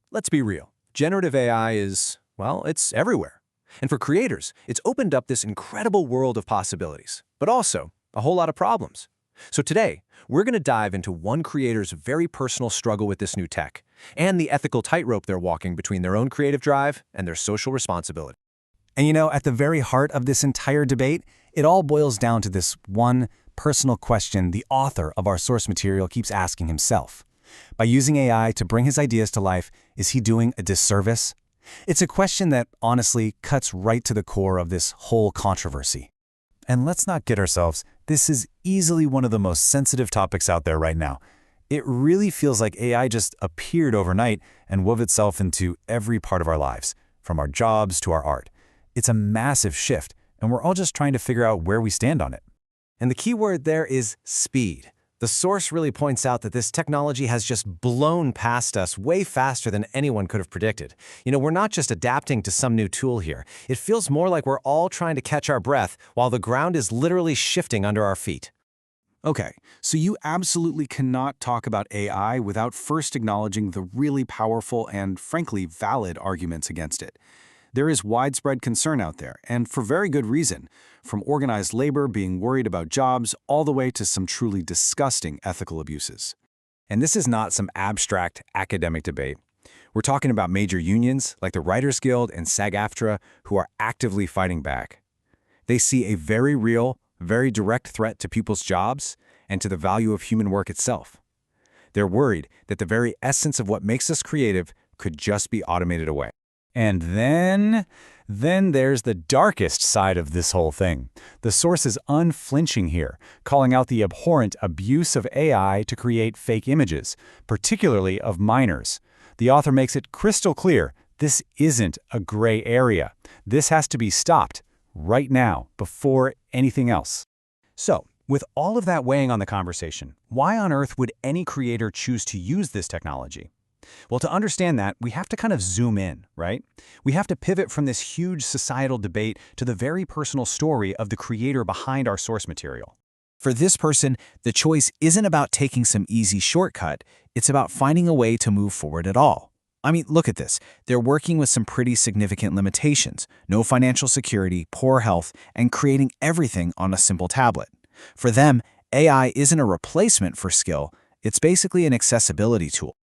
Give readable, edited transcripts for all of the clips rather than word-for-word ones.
Let's be real. Generative AI is, well, it's everywhere. And for creators, it's opened up this incredible world of possibilities, but also a whole lot of problems. So today, we're going to dive into one creator's very personal struggle with this new tech and the ethical tightrope they're walking between their own creative drive and their social responsibility. And you know, at the very heart of this entire debate, it all boils down to this one personal question the author of our source material keeps asking himself. By using AI to bring his ideas to life, is he doing a disservice? It's a question that honestly cuts right to the core of this whole controversy. And let's not kid ourselves, this is easily one of the most sensitive topics out there right now. It really feels like AI just appeared overnight and wove itself into every part of our lives, from our jobs to our art. It's a massive shift, and we're all just trying to figure out where we stand on it. And the key word there is speed. The source really points out that this technology has just blown past us way faster than anyone could have predicted. We're not just adapting to some new tool here. It feels more like we're all trying to catch our breath while the ground is literally shifting under our feet. Okay, so you absolutely cannot talk about AI without first acknowledging the really powerful and, frankly, valid arguments against it. There is widespread concern out there, and for very good reason, from organized labor being worried about jobs all the way to some truly disgusting ethical abuses. And this is not some abstract academic debate. We're talking about major unions like the Writers Guild and SAG-AFTRA who are actively fighting back. They see a very real, very direct threat to people's jobs and to the value of human work itself. They're worried that the very essence of what makes us creative could just be automated away. And then there's the darkest side of this whole thing. The source is unflinching here, calling out the abhorrent abuse of AI to create fake images, particularly of minors. The author makes it crystal clear this isn't a gray area. This has to be stopped right now, before anything else. So, with all of that weighing on the conversation, why on earth would any creator choose to use this technology? Well, to understand that, we have to kind of zoom in, right? We have to pivot from this huge societal debate to the very personal story of the creator behind our source material. For this person, the choice isn't about taking some easy shortcut, it's about finding a way to move forward at all. I mean, look at this. They're working with some pretty significant limitations: no financial security, poor health, and creating everything on a simple tablet. For them, AI isn't a replacement for skill, it's basically an accessibility tool.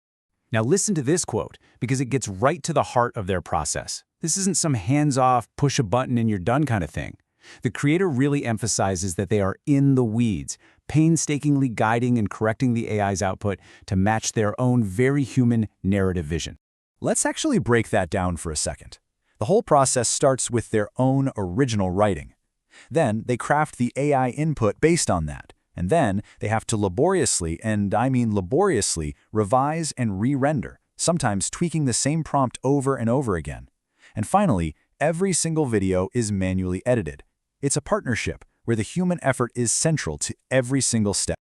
Now listen to this quote, because it gets right to the heart of their process. This isn't some hands-off, push a button and you're done kind of thing. The creator really emphasizes that they are in the weeds, painstakingly guiding and correcting the AI's output to match their own very human narrative vision. Let's actually break that down for a second. The whole process starts with their own original writing. Then they craft the AI input based on that. And then they have to laboriously, and I mean laboriously, revise and re-render, sometimes tweaking the same prompt over and over again. And finally, every single video is manually edited. It's a partnership where the human effort is central to every single step.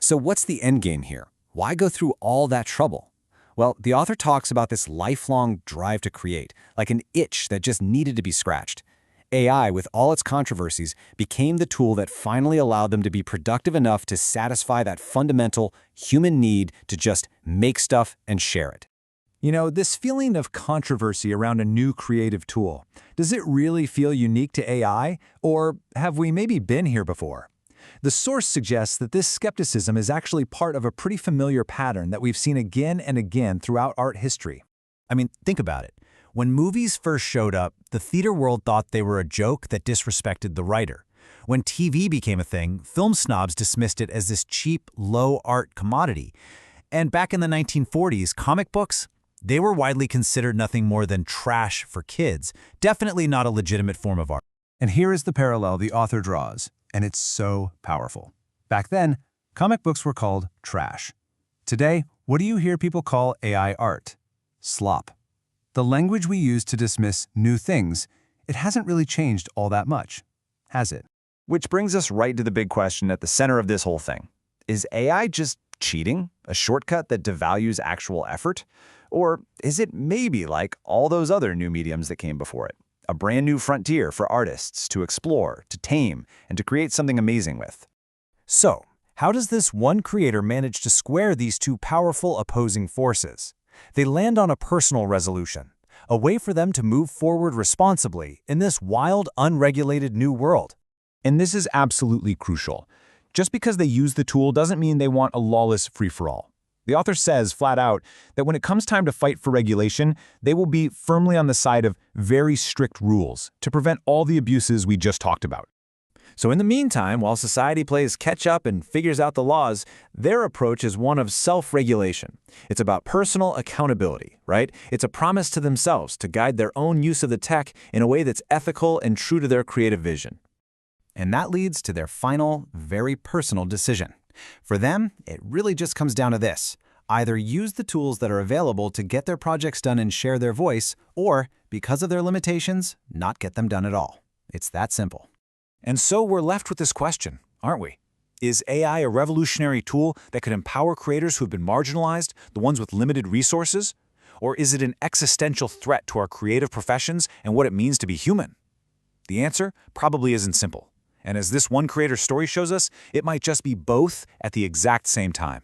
So what's the end game here? Why go through all that trouble? Well, the author talks about this lifelong drive to create, like an itch that just needed to be scratched. AI, with all its controversies, became the tool that finally allowed them to be productive enough to satisfy that fundamental human need to just make stuff and share it. This feeling of controversy around a new creative tool, does it really feel unique to AI, or have we maybe been here before? The source suggests that this skepticism is actually part of a pretty familiar pattern that we've seen again and again throughout art history. I mean, think about it. When movies first showed up, the theater world thought they were a joke that disrespected the writer. When TV became a thing, film snobs dismissed it as this cheap, low-art commodity. And back in the 1940s, comic books, they were widely considered nothing more than trash for kids, definitely not a legitimate form of art. And here is the parallel the author draws, and it's so powerful. Back then, comic books were called trash. Today, what do you hear people call AI art? Slop. The language we use to dismiss new things, it hasn't really changed all that much, has it? Which brings us right to the big question at the center of this whole thing. Is AI just cheating, a shortcut that devalues actual effort? Or is it maybe like all those other new mediums that came before it? A brand new frontier for artists to explore, to tame, and to create something amazing with. So, how does this one creator manage to square these two powerful opposing forces? They land on a personal resolution, a way for them to move forward responsibly in this wild, unregulated new world. And this is absolutely crucial. Just because they use the tool doesn't mean they want a lawless free-for-all. The author says flat out that when it comes time to fight for regulation, they will be firmly on the side of very strict rules to prevent all the abuses we just talked about. So in the meantime, while society plays catch-up and figures out the laws, their approach is one of self-regulation. It's about personal accountability, right? It's a promise to themselves to guide their own use of the tech in a way that's ethical and true to their creative vision. And that leads to their final, very personal decision. For them, it really just comes down to this. Either use the tools that are available to get their projects done and share their voice, or, because of their limitations, not get them done at all. It's that simple. And so we're left with this question, aren't we? Is AI a revolutionary tool that could empower creators who have been marginalized, the ones with limited resources? Or is it an existential threat to our creative professions and what it means to be human? The answer probably isn't simple. And as this one creator's story shows us, it might just be both at the exact same time.